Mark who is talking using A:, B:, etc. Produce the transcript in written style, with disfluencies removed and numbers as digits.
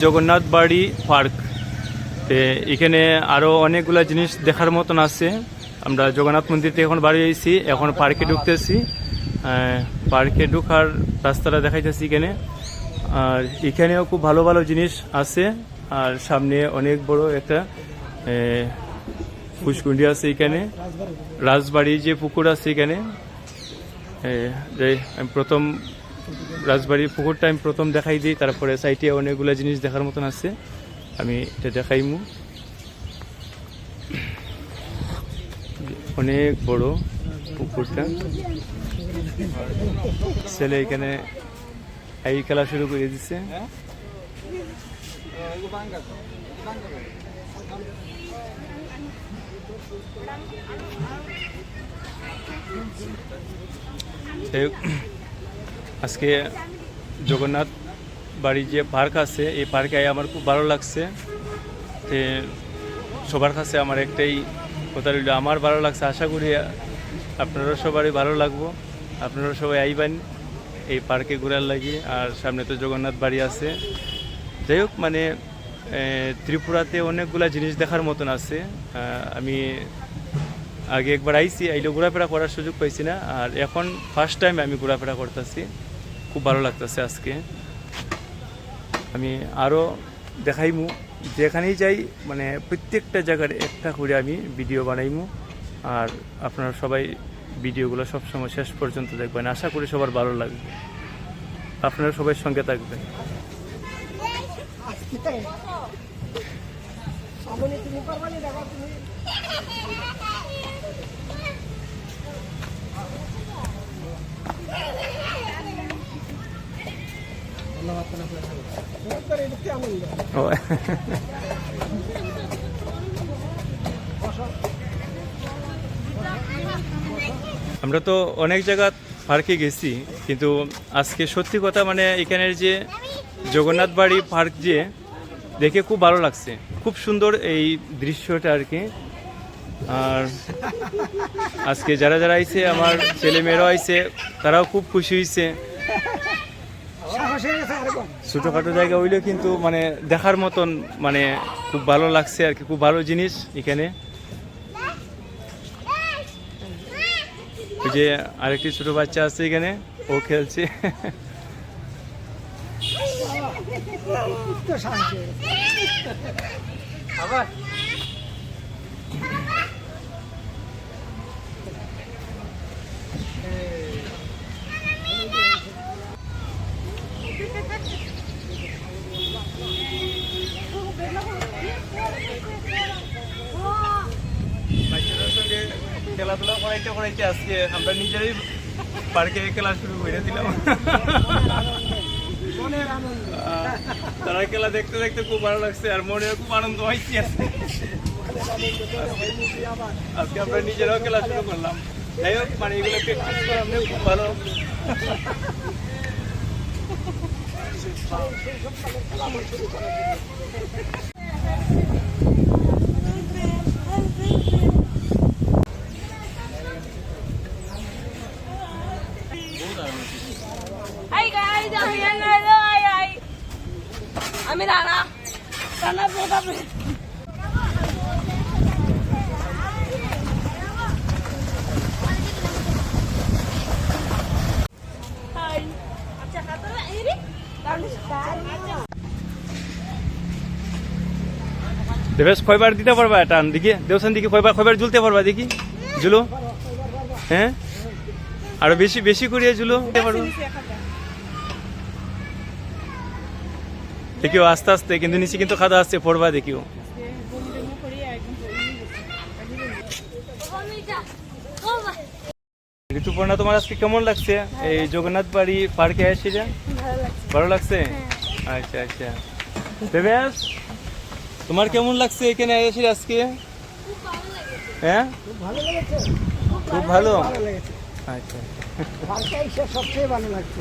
A: জগন্নাথ বাড়ি পার্ক এখানে আরো অনেকগুলা জিনিস দেখার মতন আছে। আমরা জগন্নাথ মন্দির থেকে এখন বাড়ি আইছি, এখন পার্কে ঢুকতেছি। পার্কে ঢুকার রাস্তাটা দেখাইতেছি এখানে। আর এখানেও খুব ভালো ভালো জিনিস আছে। আর সামনে অনেক বড় একটা পুষ্কুণ্ডি আছে এখানে, রাজবাড়ি যে পুকুর আছে এখানে। প্রথম রাজবাড়ির পুকুরটা আমি প্রথম দেখাই দিই, তারপরে সাইটে অনেকগুলো জিনিস দেখার মতন আছে, আমি এটা দেখাইমু। অনেক বড় পুকুরটা, ছেলে এখানে এই খেলা শুরু করে দিচ্ছে। আজকে জগন্নাথ বাড়ি যে পার্ক আছে, এই পার্কে আমার খুব ভালো লাগছে। সবার কাছে আমার একটাই কথা রইল, আমার ভালো লাগছে, আশা করি আপনারা সবারই ভালো লাগবো। আপনারা সবাই আইবেন এই পার্কে ঘোরার লাগি। আর সামনে তো জগন্নাথ বাড়ি আছে। যাই হোক, মানে ত্রিপুরাতে অনেকগুলা জিনিস দেখার মতন আছে। আমি আগে একবার আইছি, আইলে ঘোরাফেরা করার সুযোগ পাইছি না, আর এখন ফার্স্ট টাইম আমি ঘোরাফেরা করতেছি। খুব ভালো লাগতেছে আজকে। আমি আরও দেখাইমু, যেখানেই যাই মানে প্রত্যেকটা জায়গার একটা করে আমি ভিডিও বানাইমু। আর আপনারা সবাই ভিডিওগুলো সবসময় শেষ পর্যন্ত দেখবেন, আশা করি সবার ভালো লাগবে। আপনারা সবাই সঙ্গে থাকবেন। আমরা তো অনেক জায়গা পার্কে গেছি, কিন্তু আজকে সত্যি কথা মানে এখানের যে জগন্নাথ বাড়ি পার্ক যে দেখে খুব ভালো লাগছে, খুব সুন্দর এই দৃশ্যটা আর কি। আর আজকে যারা যারা আইছে, আমার ছেলে মেয়েরাও আইছে, তারাও খুব খুশি হয়েছে। ছোটোখাটো জায়গা হইলেও কিন্তু মানে দেখার মতন, মানে খুব ভালো লাগছে আর কি, খুব ভালো জিনিস এখানে। ওই যে আরেকটি ছোট বাচ্চা আছে এখানে, ও খেলছে। বাচ্চাদের সঙ্গে খেলাধুলা করাইতে করাইতে আজকে আমরা নিজেরাই পার্কে খেলা শুরু করে দিলাম। তারা খেলা দেখতে দেখতে খুব ভালো লাগছে, আর মনে খুব আনন্দ হয়েছে। আজকে আমরা নিজেরাও খেলা শুরু করলাম। যাই হোক, মানে এগুলো প্র্যাকটিস করা আমরা খুব ভালো।
B: আমি রানা রানা বোঝাবে।
A: দেবেশ কয়বার দিতে পারবা টান দেখি, দেবসান দিকে কয়বার ঝুলতে পারবা দেখি, ঝুলো। হ্যাঁ, আরো বেশি বেশি করিয়ে ঝুলো দিতে পারবো। দেখিও আস্তে আস্তে, কিন্তু নিচে কিন্তু খাদা আসছে, পড়বা দেখিও। ঋতুপর্ণা, তোমার আজকে কেমন লাগছে এই জগন্নাথ বাড়ি পার্কে এসে? ভালো লাগছে। আচ্ছা আচ্ছা, দেবেশ তোমার কেমন লাগছে এখানে এসে আজকে? হ্যাঁ, খুব ভালো। আচ্ছা, সবচেয়ে ভালো লাগছে।